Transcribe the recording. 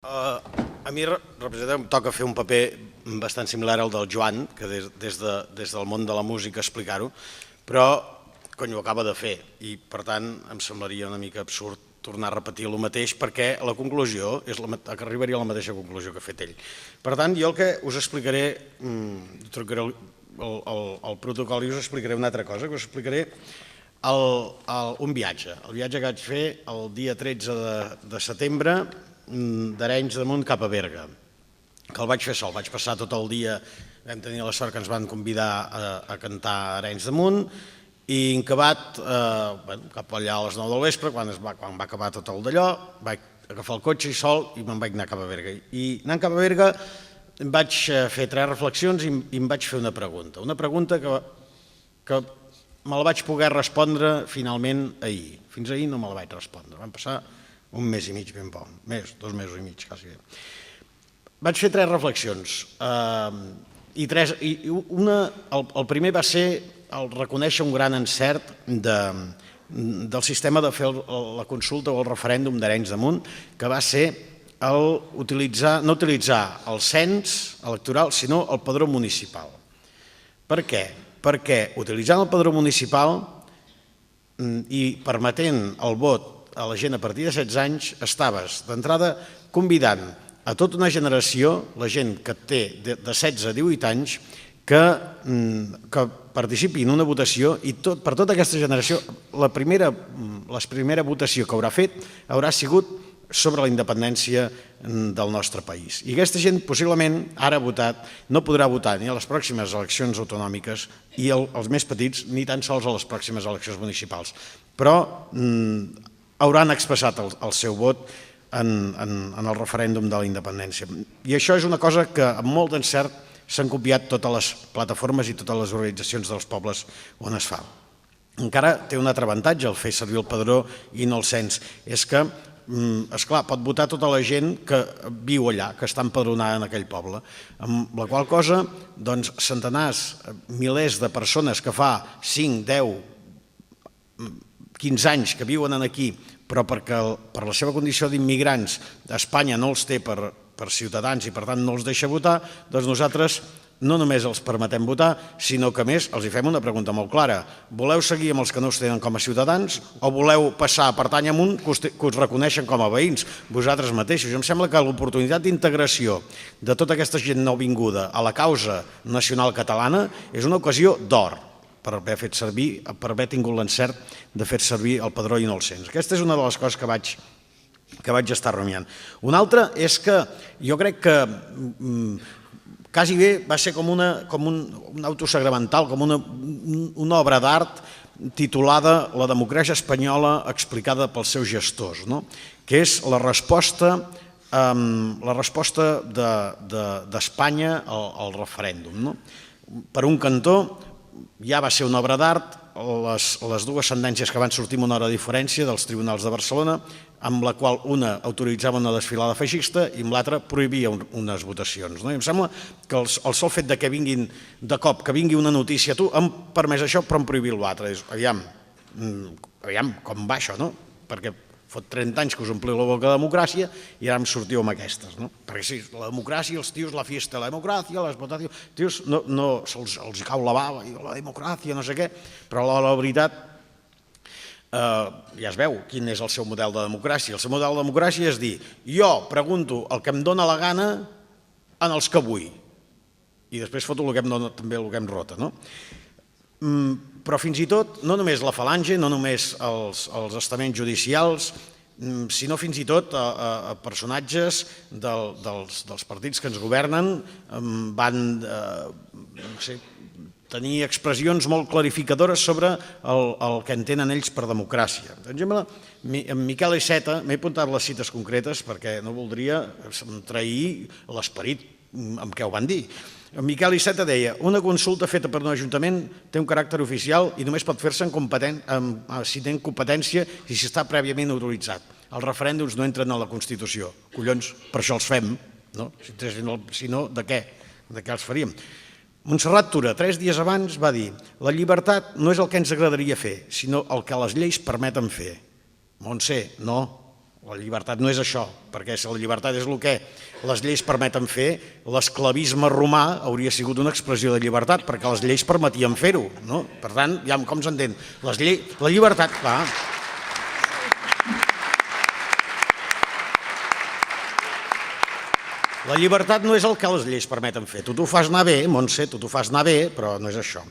A mi em toca fer un paper bastant similar al del Joan, que des del món de la música explicar-ho, però ho acaba de fer i per tant em semblaria una mica absurd tornar a repetir el mateix perquè la conclusió arribaria a la mateixa conclusió que ha fet ell. Per tant, jo el que us explicaré, trucaré el protocol i us explicaré una altra cosa, que us explicaré un viatge. El viatge que vaig fer el dia 13 de setembre d'Arenys de Munt cap a Berga, que el vaig fer sol, vaig passar tot el dia, vam tenir la sort que ens van convidar a cantar a Arenys de Munt i acabat cap allà a les 9 del vespre, quan va acabar tot el d'allò, vaig agafar el cotxe i sol i me'n vaig anar cap a Berga. I anant cap a Berga em vaig fer 3 reflexions i em vaig fer una pregunta que me la vaig poder respondre finalment ahir. Fins ahir no me la vaig respondre, van passar un mes i mig ben bo, 2 mesos i mig quasi bé. Vaig fer 3 reflexions i el primer va ser el reconèixer un gran encert del sistema de fer la consulta o el referèndum d'Arenys de Munt, que va ser no utilitzar el cens electoral sinó el padró municipal. Per què? Perquè utilitzant el padró municipal i permetent el vot a la gent a partir de 16 anys, estaves d'entrada convidant a tota una generació, la gent que té de 16 a 18 anys, que participi en una votació i per tota aquesta generació la primera votació que haurà fet haurà sigut sobre la independència del nostre país. I aquesta gent possiblement ara ha votat, no podrà votar ni a les pròximes eleccions autonòmiques i els més petits ni tan sols a les pròximes eleccions municipals, però hauran expressat el seu vot en el referèndum de la independència. I això és una cosa que amb molt d'encert s'han copiat totes les plataformes i totes les organitzacions dels pobles on es fa. Encara té un altre avantatge el fer servir el padró i no el cens, és que, esclar, pot votar tota la gent que viu allà, que està empadronada en aquell poble, amb la qual cosa, doncs, centenars, milers de persones que fa 5, 10, 15 anys que viuen aquí, però perquè per la seva condició d'immigrants Espanya no els té per ciutadans i per tant no els deixa votar, doncs nosaltres no només els permetem votar, sinó que a més els fem una pregunta molt clara. Voleu seguir amb els que no us tenen com a ciutadans o voleu passar a pertànyer a un que us reconeixen com a veïns, vosaltres mateixos? Em sembla que l'oportunitat d'integració de tota aquesta gent nouvinguda a la causa nacional catalana és una ocasió d'or per haver tingut l'encert de fer servir el padró i no el cens. Aquesta és una de les coses que vaig estar rumiant. Una altra és que jo crec que quasi bé va ser com un autosagramental, com una obra d'art titulada La democràcia espanyola explicada pels seus gestors, que és la resposta d'Espanya al referèndum. Per un cantó, ja va ser una obra d'art les dues sentències que van sortir amb una hora de diferència dels tribunals de Barcelona, amb la qual una autoritzava una desfilada feixista i amb l'altra prohibia unes votacions. Em sembla que el sol fet que vinguin de cop, que vingui una notícia, tu em permès això però em prohibir l'altre. Aviam, com va això, no? Perquè fot 30 anys que us ompliu la boca de democràcia i ara em sortiu amb aquestes. Perquè sí, la democràcia, els tios, la fiesta de la democràcia, les votacions... Els tios no se'ls cau la bava, la democràcia, no sé què, però la veritat ja es veu quin és el seu model de democràcia. El seu model de democràcia és dir, jo pregunto el que em dóna la gana en els que vull i després foto també el que em rota. Però fins i tot, no només la falange, no només els estaments judicials, sinó fins i tot personatges dels partits que ens governen van tenir expressions molt clarificadores sobre el que entenen ells per democràcia. Per exemple, en Miquel Iceta, m'he apuntat les cites concretes perquè no voldria trair l'esperit amb què ho van dir. En Miquel Iceta deia: una consulta feta per un ajuntament té un caràcter oficial i només pot fer-se si té competència i si està prèviament autoritzat. Els referèndums no entren a la Constitució. Collons, per això els fem. Si no, de què? De què els faríem? Montserrat Tura, 3 dies abans, va dir: la llibertat no és el que ens agradaria fer, sinó el que les lleis permeten fer. Montse, no, La llibertat no és això, perquè si la llibertat és el que les lleis permeten fer, l'esclavisme romà hauria sigut una expressió de llibertat, perquè les lleis permetien fer-ho, no? Per tant, ja com s'entén, la llibertat, clar. La llibertat no és el que les lleis permeten fer. Tu t'ho fas anar bé, Montse, tu t'ho fas anar bé, però no és això.